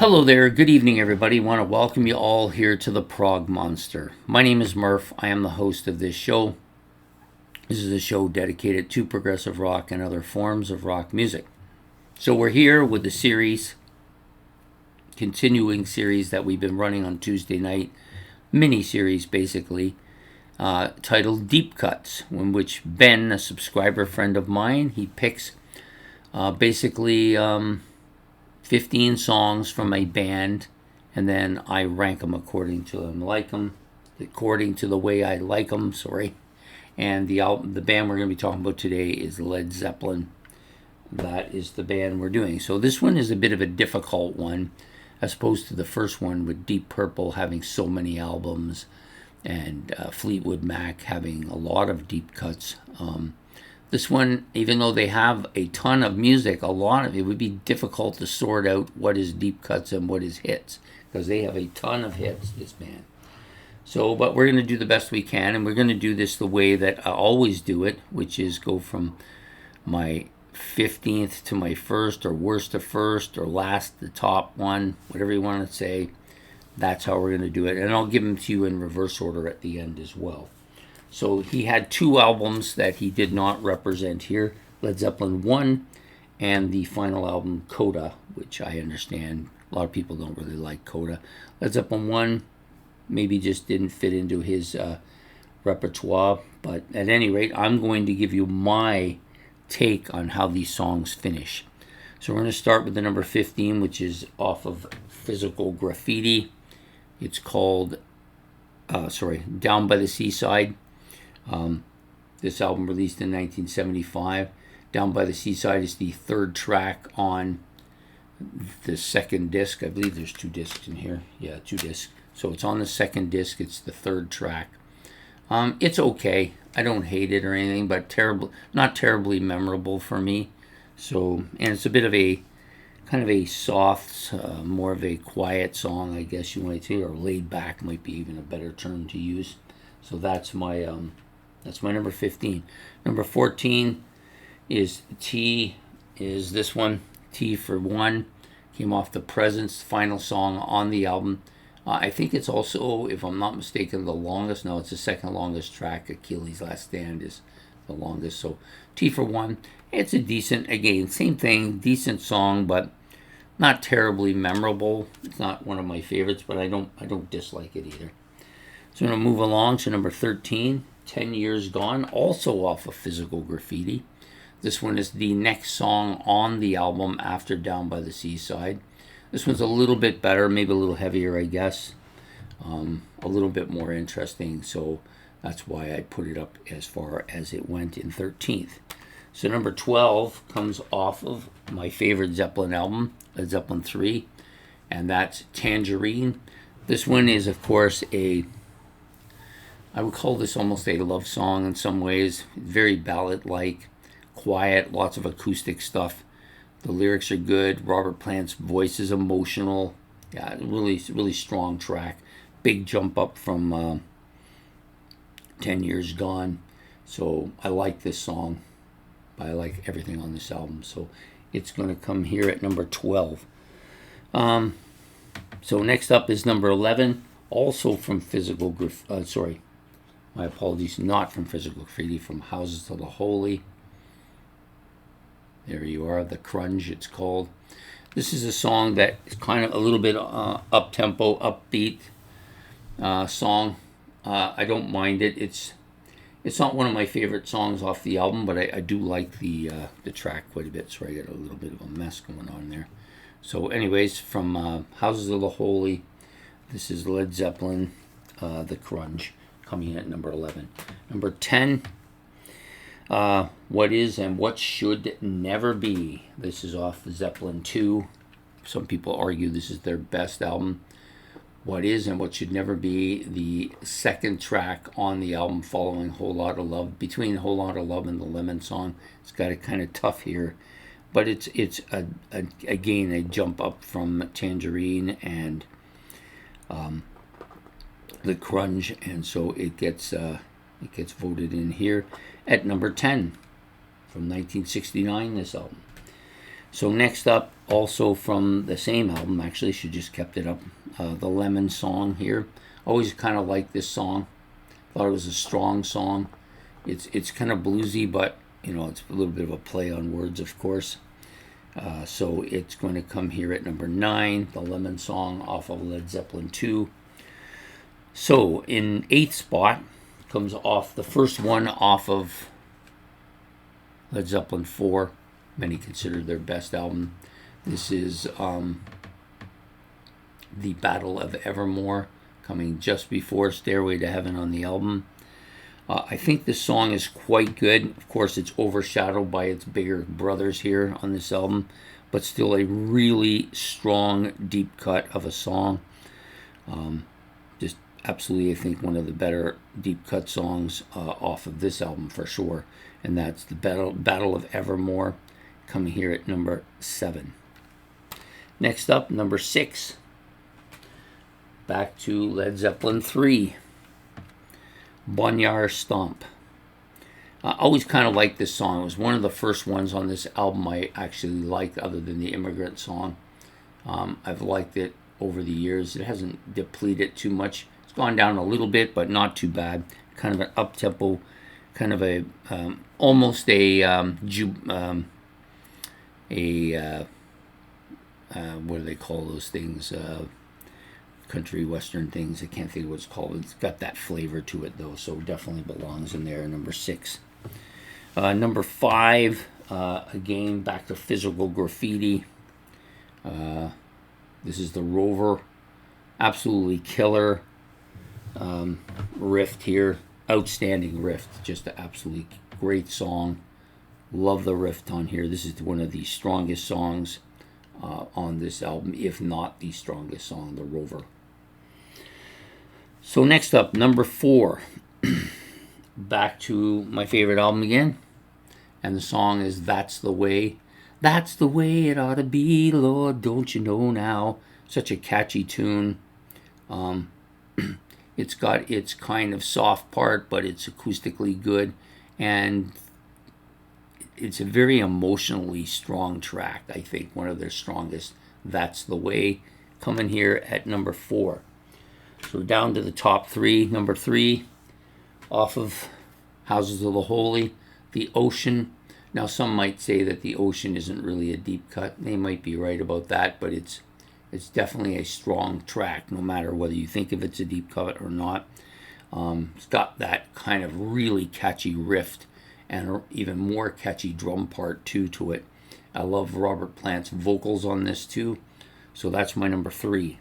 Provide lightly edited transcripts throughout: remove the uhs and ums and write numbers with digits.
Hello there, good evening everybody. Want to welcome you all here to the Prog Monster. My name is Murph. I am the host of this show. This is a show dedicated to progressive rock and other forms of rock music. So we're here with the continuing series that we've been running on Tuesday night, mini-series basically, titled Deep Cuts, in which Ben, a subscriber friend of mine, he picks basically 15 songs from a band, and then I rank them according to according to the way I like them. And the band we're going to be talking about today is Led Zeppelin. That is the band we're doing. So this one is a bit of a difficult one, as opposed to the first one with Deep Purple having so many albums, and Fleetwood Mac having a lot of deep cuts. This one, even though they have a ton of music, a lot of it would be difficult to sort out what is deep cuts and what is hits, because they have a ton of hits, this band. So, but we're going to do the best we can, and we're going to do this the way that I always do it, which is go from my 15th to my first, or worst to first, or last to top one, whatever you want to say. That's how we're going to do it, and I'll give them to you in reverse order at the end as well. So he had two albums that he did not represent here, Led Zeppelin 1 and the final album, Coda, which I understand a lot of people don't really like Coda. Led Zeppelin 1 maybe just didn't fit into his repertoire, but at any rate, I'm going to give you my take on how these songs finish. So we're going to start with the number 15, which is off of Physical Graffiti. It's called, Down by the Seaside. This album released in 1975. Down by the Seaside is the third track on the second disc. I believe there's two discs in here. Yeah, two discs. So it's on the second disc. It's the third track. It's okay. I don't hate it or anything, but not terribly memorable for me. So, and it's a bit of a kind of a soft, more of a quiet song, I guess you might say, or laid back might be even a better term to use. So that's my number 15. Number 14 is this one, T for One. Came off the Presence, final song on the album. I think it's also, if I'm not mistaken, the longest. No, it's the second longest track. Achilles' Last Stand is the longest. So T for One. It's a decent, again, same thing, decent song, but not terribly memorable. It's not one of my favorites, but I don't dislike it either. So I'm going to move along to number 13. 10 Years Gone, also off of Physical Graffiti. This one is the next song on the album after Down by the Seaside. This one's a little bit better, maybe a little heavier, I guess. A little bit more interesting, so that's why I put it up as far as it went in 13th. So number 12 comes off of my favorite Zeppelin album, Led Zeppelin 3, and that's Tangerine. This one is, of course, I would call this almost a love song in some ways. Very ballad-like, quiet, lots of acoustic stuff. The lyrics are good. Robert Plant's voice is emotional. Yeah, really, really strong track. Big jump up from 10 Years Gone. So I like this song. I like everything on this album. So it's going to come here at number 12. So next up is number 11, also from Physical Graffiti. My apologies, not from Physical Graffiti, from Houses of the Holy. There you are, The Crunge, it's called. This is a song that is kind of a little bit up-tempo, upbeat song. I don't mind it. It's not one of my favorite songs off the album, but I do like the track quite a bit, so I got a little bit of a mess going on there. So anyways, from Houses of the Holy, this is Led Zeppelin, The Crunge, coming in at number 11. Number 10, What Is and What Should Never Be. This is off Zeppelin 2. Some people argue this is their best album. What Is and What Should Never Be, the second track on the album following Whole Lot of Love. Between Whole Lot of Love and the Lemon Song, it's got it kind of tough here. But it's again a jump up from Tangerine and The Crunge, and so it gets voted in here at number 10 from 1969, this album. So next up Also from the same album, actually, should just kept it up. The Lemon Song here. Always kind of liked this song. Thought it was a strong song. It's kind of bluesy, but it's a little bit of a play on words, of course. So it's going to come here at number 9, the Lemon Song off of Led Zeppelin 2. So in 8th spot comes off the first one off of Led Zeppelin 4. Many consider their best album. This is The Battle of Evermore, coming just before Stairway to Heaven on the album. I think this song is quite good. Of course, it's overshadowed by its bigger brothers here on this album, but still a really strong, deep cut of a song. Just absolutely, I think, one of the better deep cut songs off of this album for sure. And that's The Battle of Evermore, coming here at number 7. Next up, number 6. Back to Led Zeppelin 3. Boneyard Stomp. I always kind of liked this song. It was one of the first ones on this album I actually liked, other than the Immigrant Song. I've liked it over the years. It hasn't depleted too much. It's gone down a little bit, but not too bad. Kind of an up-tempo, kind of a almost a what do they call those things? Country western things. I can't think of what it's called. It's got that flavor to it though, so definitely belongs in there. Number 6. Number 5, again back to Physical Graffiti. This is the Rover. Absolutely killer riff here. Outstanding riff. Just an absolutely great song. Love the riff on here. This is one of the strongest songs on this album, if not the strongest song, the Rover. So next up, number 4. Back to my favorite album again. And the song is That's the Way. That's the way it ought to be, Lord, don't you know now. Such a catchy tune. It's got its kind of soft part, but it's acoustically good. And it's a very emotionally strong track, I think. One of their strongest. That's the Way. Coming here at number 4. So down to the top 3. Number 3, off of Houses of the Holy, The Ocean. Now some might say that The Ocean isn't really a deep cut. They might be right about that, but it's definitely a strong track, no matter whether you think of it's a deep cut or not. It's got that kind of really catchy riff and even more catchy drum part too to it. I love Robert Plant's vocals on this too. So that's my number 3.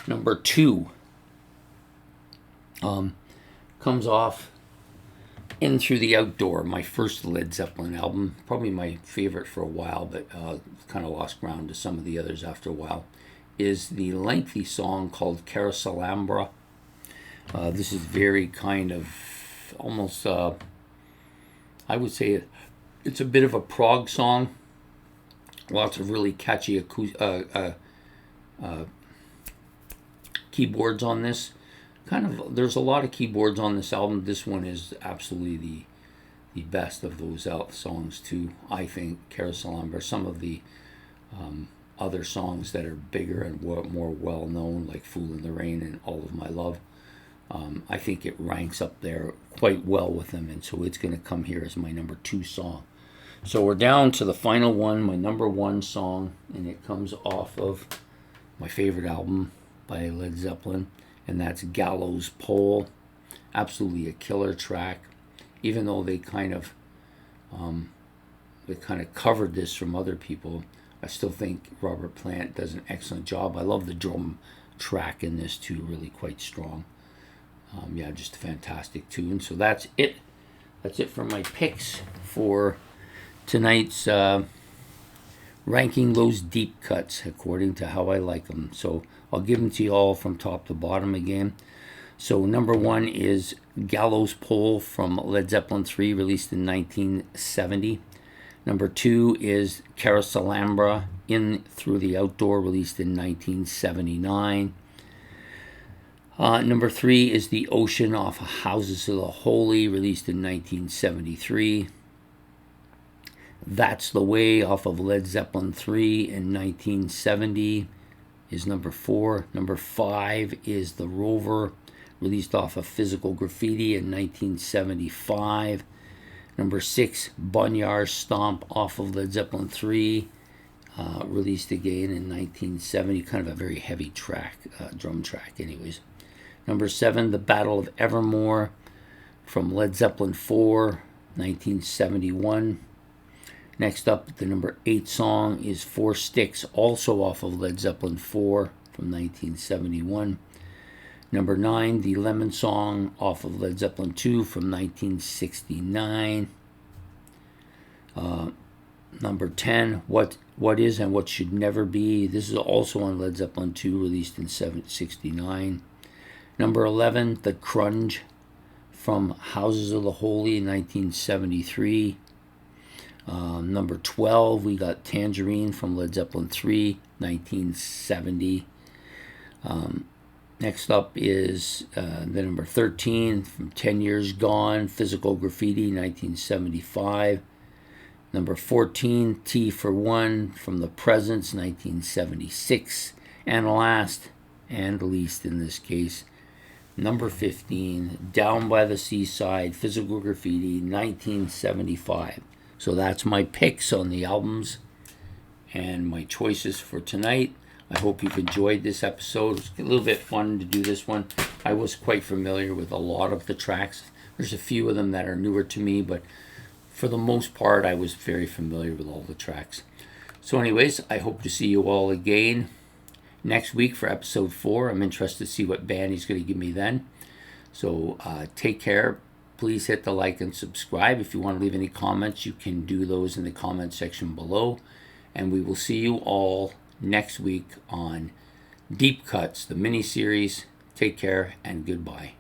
Number 2 comes off In Through the Outdoor, my first Led Zeppelin album. Probably my favorite for a while, but kind of lost ground to some of the others after a while. Is the lengthy song called Carouselambra. This is very kind of almost, I would say it's a bit of a prog song. Lots of really catchy keyboards on this. There's a lot of keyboards on this album. This one is absolutely the best of those songs too, I think. Carouselambra. Some of the other songs that are bigger and more well known, like Fool in the Rain and All of My Love, I think it ranks up there quite well with them, and so it's going to come here as my number 2 song. So we're down to the final one, my number 1 song, and it comes off of my favorite album by Led Zeppelin, and that's Gallows Pole. Absolutely a killer track, even though they kind of covered this from other people. I still think Robert Plant does an excellent job. I love the drum track in this too, really quite strong. Just a fantastic tune. So that's it. That's it for my picks for tonight's ranking those deep cuts according to how I like them. So I'll give them to you all from top to bottom again. So number 1 is Gallows Pole from Led Zeppelin 3, released in 1970. Number 2 is Carouselambra, In Through the Outdoor, released in 1979. Number 3 is The Ocean off Houses of the Holy, released in 1973. That's the Way off of Led Zeppelin 3 in 1970 is number 4. Number 5 is The Rover, released off of Physical Graffiti in 1975. Number 6, Boneyard Stomp off of Led Zeppelin 3, released again in 1970. Kind of a very heavy track, drum track anyways. Number 7, The Battle of Evermore from Led Zeppelin 4, 1971. Next up, the number 8 song is Four Sticks, also off of Led Zeppelin 4 from 1971. Number 9, The Lemon Song off of Led Zeppelin 2 from 1969. Number 10, What Is and What Should Never Be. This is also on Led Zeppelin 2, released in 1969. Number 11, The Crunge from Houses of the Holy, 1973. Number 12, we got Tangerine from Led Zeppelin 3, 1970. Next up is the number 13 from 10 Years Gone, Physical Graffiti, 1975. Number 14, T for One from The Presence, 1976. And last, and least in this case, number 15, Down by the Seaside, Physical Graffiti, 1975. So that's my picks on the albums and my choices for tonight. I hope you've enjoyed this episode. It was a little bit fun to do this one. I was quite familiar with a lot of the tracks. There's a few of them that are newer to me, but for the most part, I was very familiar with all the tracks. So anyways, I hope to see you all again next week for episode 4. I'm interested to see what band he's going to give me then. So take care. Please hit the like and subscribe. If you want to leave any comments, you can do those in the comment section below. And we will see you all next week on Deep Cuts, the mini-series. Take care and goodbye.